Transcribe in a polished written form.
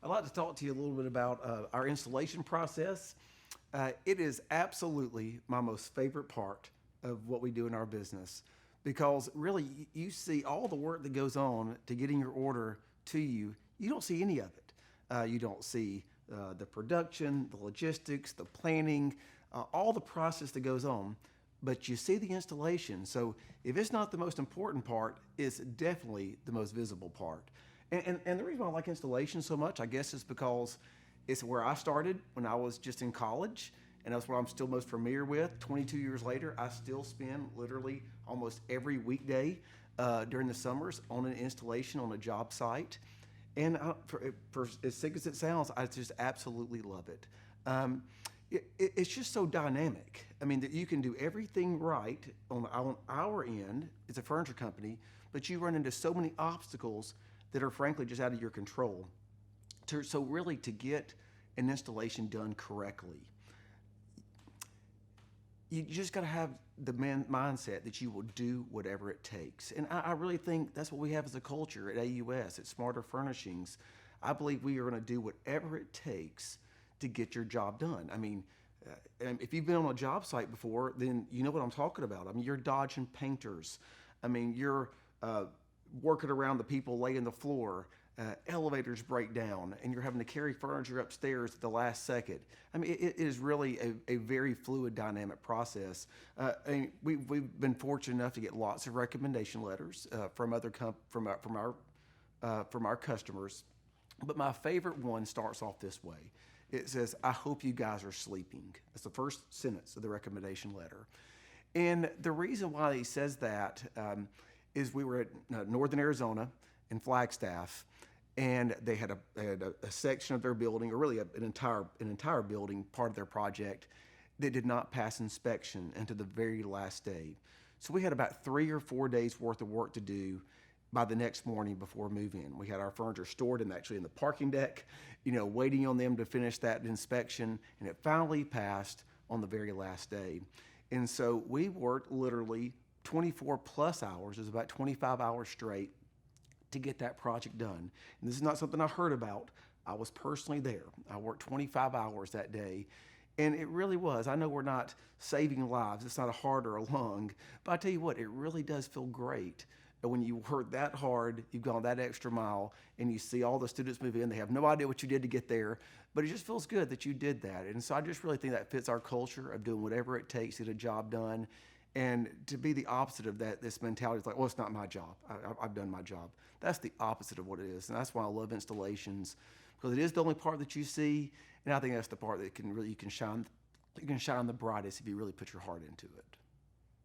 I'd like to talk to you a little bit about our installation process. It is absolutely my most favorite part of what we do in our business because really you see all the work that goes on to getting your order to you. You don't see any of it. You don't see the production, the logistics, the planning, all the process that goes on, but you see the installation. So if it's not the most important part, it's definitely the most visible part. And the reason why I like installation so much, I guess, is because it's where I started when I was just in college, and that's what I'm still most familiar with. 22 years later, I still spend literally almost every weekday during the summers on an installation on a job site. And for as sick as it sounds, I just absolutely love it. It's just so dynamic. I mean, that you can do everything right on our end as a furniture company, but you run into so many obstacles that are frankly just out of your control. So really to get an installation done correctly, you just got to have the mindset that you will do whatever it takes. And I really think that's what we have as a culture at AUS, at Smarter Furnishings. I believe we are going to do whatever it takes to get your job done. I mean, if you've been on a job site before, then you know what I'm talking about. I mean, you're dodging painters. I mean, you're working around the people laying the floor. Elevators break down, and you're having to carry furniture upstairs at the last second. I mean, it is really a very fluid, dynamic process. And we've been fortunate enough to get lots of recommendation letters from our customers. But my favorite one starts off this way. It says, "I hope you guys are sleeping." That's the first sentence of the recommendation letter. And the reason why he says that is we were at Northern Arizona in Flagstaff, and they had a section of their building, or really an entire building, part of their project, that did not pass inspection until the very last day. So we had about 3 or 4 days worth of work to do by the next morning before move-in. We had our furniture stored actually in the parking deck, waiting on them to finish that inspection, and it finally passed on the very last day. And so we worked literally 24 plus hours, it was about 25 hours straight, to get that project done. And this is not something I heard about. I was personally there. I worked 25 hours that day. And it really was. I know we're not saving lives. It's not a heart or a lung. But I tell you what, it really does feel great when you work that hard, you've gone that extra mile, and you see all the students move in. They have no idea what you did to get there, but it just feels good that you did that. And so I just really think that fits our culture of doing whatever it takes to get a job done. And to be the opposite of that, this mentality is like, well, it's not my job. I've done my job. That's the opposite of what it is. And that's why I love installations, because it is the only part that you see. And I think that's the part that you can shine the brightest if you really put your heart into it.